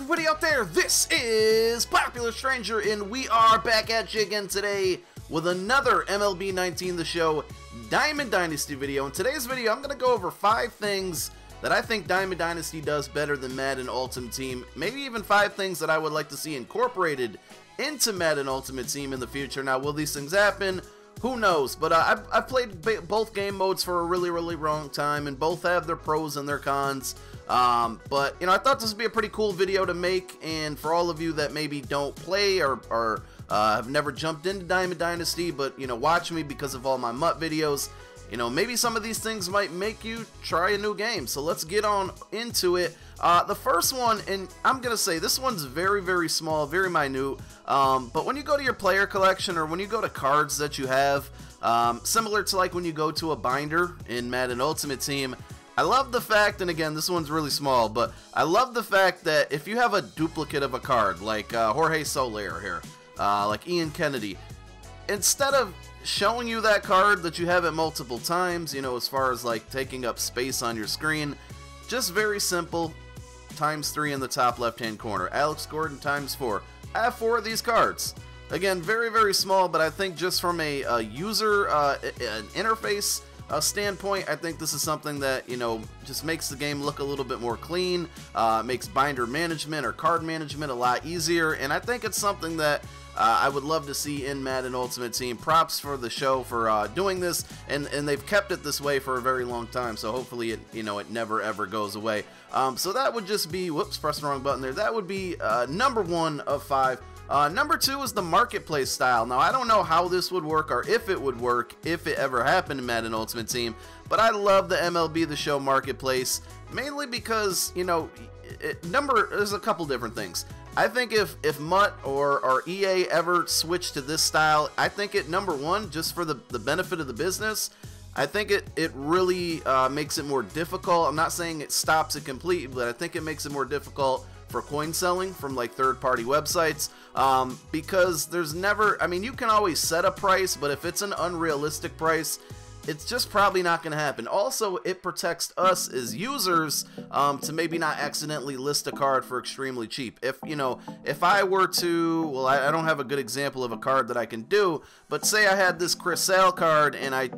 everybody out there, this is Popular Stranger, and we are back at you again today with another MLB 19 The Show Diamond Dynasty video. In today's video, I'm going to go over 5 things that I think Diamond Dynasty does better than Madden Ultimate Team. Maybe even 5 things that I would like to see incorporated into Madden Ultimate Team in the future. Now, will these things happen? Who knows? But I've played both game modes for a really long time, and both have their pros and their cons. But, you know, I thought this would be a pretty cool video to make, and for all of you that maybe don't play or have never jumped into Diamond Dynasty, but, you know, watch me because of all my MUT videos, you know, maybe some of these things might make you try a new game. So let's get on into it. The first one, and I'm going to say this one's very small, very minute, but when you go to your player collection or when you go to cards that you have, similar to like when you go to a binder in Madden Ultimate Team, I love the fact, and again, this one's really small, but I love the fact that if you have a duplicate of a card, like Jorge Soler here, like Ian Kennedy, instead of showing you that card that you have it multiple times, you know, as far as like taking up space on your screen, just very simple, ×3 in the top left-hand corner. Alex Gordon ×4. I have 4 of these cards. Again, very small, but I think just from a user an interface standpoint, I think this is something that, you know, just makes the game look a little bit more clean, makes binder management or card management a lot easier, and I think it's something that I would love to see in Madden Ultimate Team. Props for the show for doing this, and they've kept it this way for a very long time, so hopefully it, you know, it never ever goes away. So that would just be, whoops, pressed the wrong button there, that would be number 1 of 5. Number 2 is the marketplace style. Now, I don't know how this would work or if it would work if it ever happened in Madden Ultimate Team, but I love the MLB The Show marketplace, mainly because, you know, there's a couple different things. I think if MUT or EA ever switched to this style, I think it, number 1, just for the benefit of the business, I think it really makes it more difficult. I'm not saying it stops it completely, but I think it makes it more difficult for coin selling from like third-party websites, because there's never, I mean, you can always set a price, but if it's an unrealistic price, it's just probably not going to happen. Also, it protects us as users to maybe not accidentally list a card for extremely cheap. If, you know, if I were to, well, I don't have a good example of a card that I can do, but say I had this Chris Sale card and I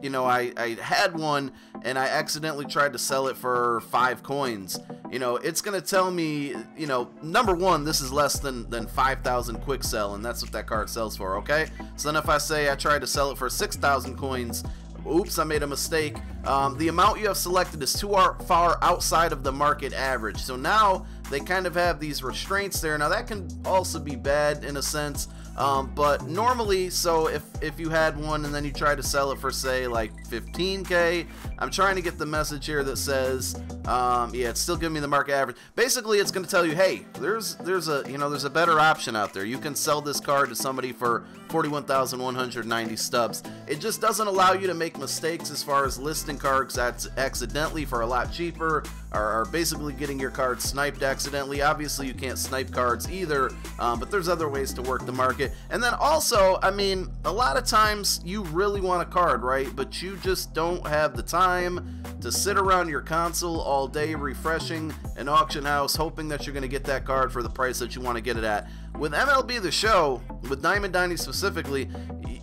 had one and I accidentally tried to sell it for 5 coins. You know, it's going to tell me, you know, number 1, this is less than 5,000 quick sell, and that's what that card sells for, okay? So then if I say I tried to sell it for 6,000 coins, oops, I made a mistake. The amount you have selected is too far outside of the market average. So now they kind of have these restraints there. Now that can also be bad in a sense, but normally, so if you had one and then you try to sell it for, say, like 15K, I'm trying to get the message here that says, yeah, it's still giving me the market average. Basically, it's going to tell you, hey, there's a better option out there. You can sell this card to somebody for 41,190 stubs. It just doesn't allow you to make mistakes as far as listing cards accidentally for a lot cheaper, or basically getting your card sniped accidentally. Obviously, you can't snipe cards either, but there's other ways to work the market. And then also, I mean, a lot of times you really want a card, right? But you just don't have the time to sit around your console all day refreshing an auction house hoping that you're going to get that card for the price that you want to get it at. With MLB The Show, with Diamond Dynasty specifically,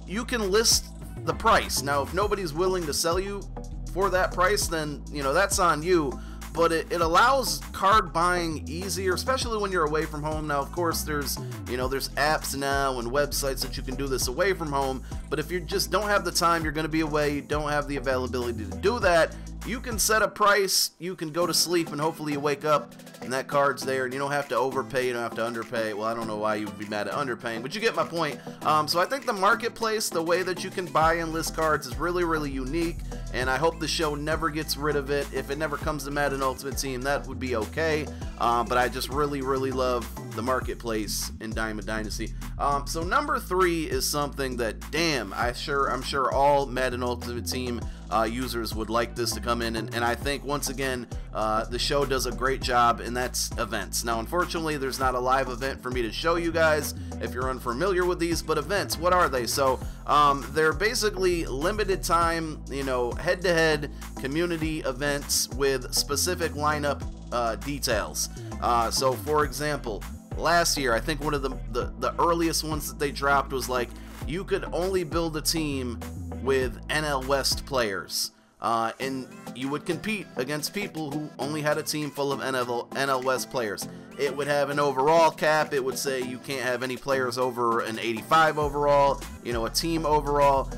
you can list the price. Now, if nobody's willing to sell you for that price, then, you know, that's on you. But it allows card buying easier, especially when you're away from home. Now, of course, there's apps now and websites that you can do this away from home. But if you just don't have the time, you're going to be away, you don't have the availability to do that, you can set a price, you can go to sleep, and hopefully you wake up and that card's there, and you don't have to overpay, you don't have to underpay. Well, I don't know why you would be mad at underpaying, but you get my point. So I think the marketplace, the way that you can buy and list cards, is really unique, and I hope the show never gets rid of it. If it never comes to Madden Ultimate Team, that would be okay, but I just really love the marketplace in Diamond Dynasty. So number 3 is something that, damn, I'm sure all Madden Ultimate Team users would like this to come in, and I think once again the show does a great job, and that's events. Now, unfortunately, there's not a live event for me to show you guys if you're unfamiliar with these, but events, what are they? So they're basically limited time, you know, head-to-head community events with specific lineup details. So for example, last year. I think one of the earliest ones that they dropped was like, you could only build a team with NL West players. And you would compete against people who only had a team full of NL West players. It would have an overall cap. It would say you can't have any players over an 85 overall, you know, a team overall.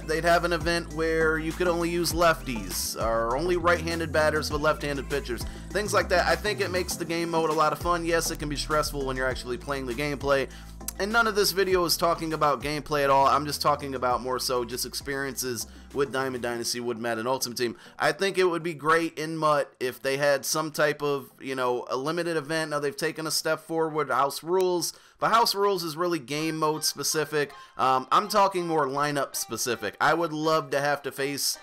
They'd have an event where you could only use lefties, or only right-handed batters but left-handed pitchers. Things like that. I think it makes the game mode a lot of fun. Yes, it can be stressful when you're actually playing the gameplay. And none of this video is talking about gameplay at all. I'm just talking about more so just experiences with Diamond Dynasty, with Madden Ultimate Team. I think it would be great in MUT if they had some type of, you know, a limited event. Now they've taken a step forward, House Rules, but House Rules is really game mode specific. I'm talking more lineup specific. I would love to have to face,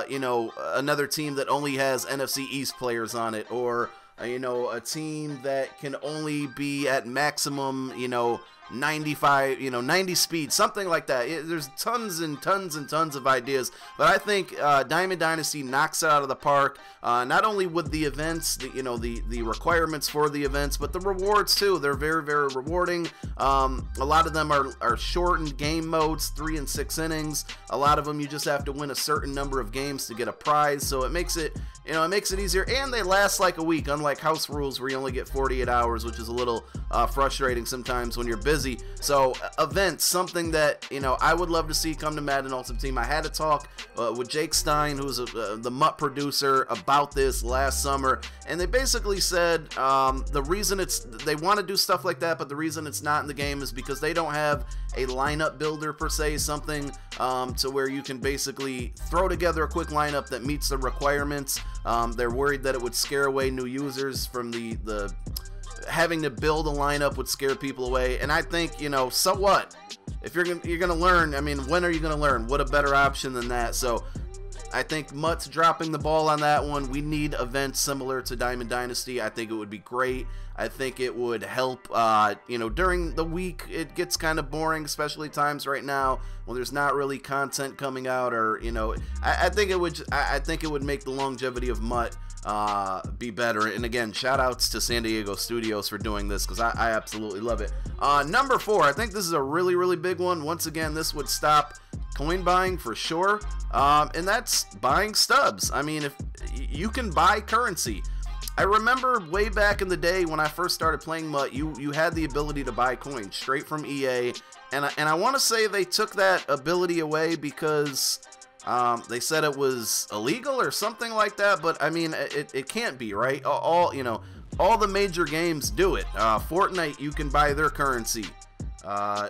you know, another team that only has NFC East players on it, or, you know, a team that can only be at maximum, you know, 95, you know, 90 speed, something like that. There's tons and tons and tons of ideas, but I think Diamond Dynasty knocks it out of the park, not only with the events, you know, the requirements for the events, but the rewards too. They're very, very rewarding. A lot of them are shortened game modes, 3 and 6 innings. A lot of them you just have to win a certain number of games to get a prize, so it makes it, you know, it makes it easier, and they last like a week, unlike House Rules where you only get 48 hours, which is a little frustrating sometimes when you're busy. So events, something that, you know, I would love to see come to Madden Ultimate Team. I had a talk with Jake Stein, who's the MUT producer, about this last summer, and they basically said the reason they want to do stuff like that, but the reason it's not in the game is because they don't have a lineup builder per se, something to where you can basically throw together a quick lineup that meets the requirements. They're worried that it would scare away new users from the having to build a lineup would scare people away. And I think, you know, so what? If you're gonna learn, I mean, when are you gonna learn? What a better option than that? So I think MUT's dropping the ball on that one. We need events similar to Diamond Dynasty. I think it would be great. I think it would help, you know, during the week it gets kind of boring, especially times right now when there's not really content coming out, or, you know, I think it would make the longevity of MUT be better. And again, shout outs to San Diego Studios for doing this, because I absolutely love it. Number 4, I think this is a really, really big one. Once again, this would stop coin buying for sure, and that's buying stubs. I mean, if you can buy currency. I remember way back in the day when I first started playing MUT, you had the ability to buy coins straight from EA, and I want to say they took that ability away because they said it was illegal or something like that. But I mean, it can't be, right? You know, all the major games do it. Fortnite, you can buy their currency.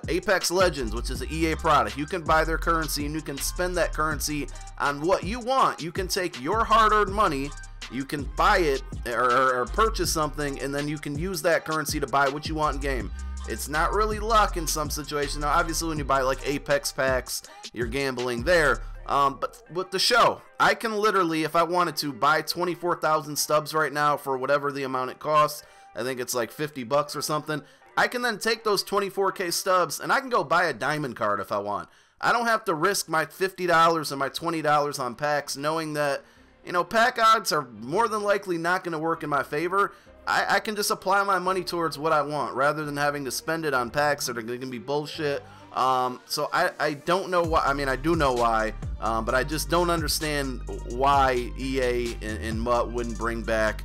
Apex Legends, which is an EA product, you can buy their currency and you can spend that currency on what you want. You can take your hard-earned money, you can buy it or purchase something, and then you can use that currency to buy what you want in game. It's not really luck in some situations. Now, obviously, when you buy like Apex packs, you're gambling there. But with the show, I can literally, if I wanted to, buy 24,000 stubs right now for whatever the amount it costs. I think it's like 50 bucks or something. I can then take those 24K stubs and I can go buy a diamond card if I want. I don't have to risk my $50 or my $20 on packs, knowing that, you know, pack odds are more than likely not going to work in my favor. I can just apply my money towards what I want rather than having to spend it on packs that are going to be bullshit. So I don't know why. I mean, I do know why, but I just don't understand why EA and MUT wouldn't bring back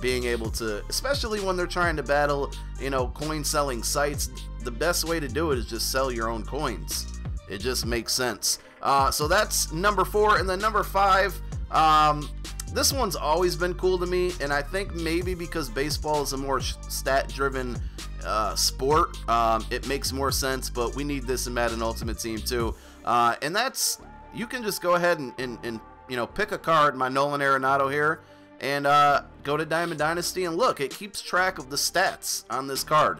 being able to, especially when they're trying to battle, you know, coin selling sites. The best way to do it is just sell your own coins. It just makes sense. So that's number 4, and then number 5. This one's always been cool to me, and I think maybe because baseball is a more stat-driven sport, it makes more sense, but we need this in Madden Ultimate Team too. And that's, you can just go ahead and you know, pick a card, my Nolan Arenado here, and go to Diamond Dynasty and look, it keeps track of the stats on this card.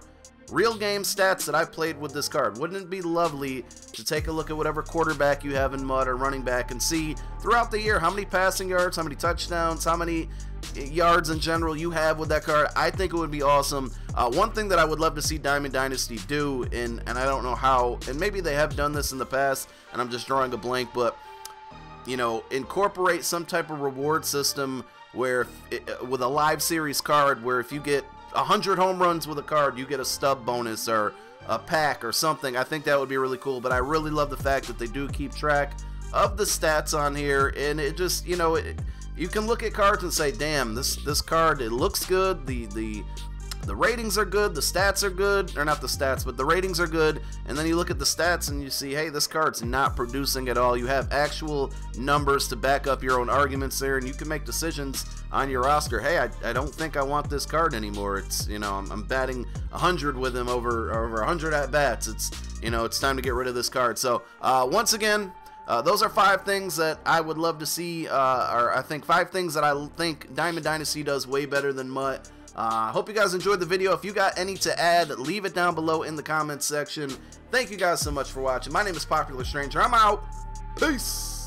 Real game stats that I played with this card. Wouldn't it be lovely to take a look at whatever quarterback you have in MUT or running back and see throughout the year how many passing yards, how many touchdowns, how many yards in general you have with that card? I think it would be awesome. One thing that I would love to see Diamond Dynasty do, and I don't know how, and maybe they have done this in the past and I'm just drawing a blank, but, you know, incorporate some type of reward system where with a live series card where if you get 100 home runs with a card, you get a stub bonus or a pack or something. I think that would be really cool, but I really love the fact that they do keep track of the stats on here, and it just, you know, you can look at cards and say, damn, this card, it looks good, the ratings are good, the stats are good, or not the stats, but the ratings are good, and then you look at the stats and you see, hey, this card's not producing at all. You have actual numbers to back up your own arguments there, and you can make decisions on your roster. Hey, I don't think I want this card anymore. It's, you know, I'm batting 100 with him over 100 at-bats. It's, you know, it's time to get rid of this card. So, once again, those are 5 things that I would love to see, or I think 5 things that I think Diamond Dynasty does way better than Mutt. Hope you guys enjoyed the video. If you got any to add, leave it down below in the comments section. Thank you guys so much for watching. My name is Popular Stranger. I'm out. Peace.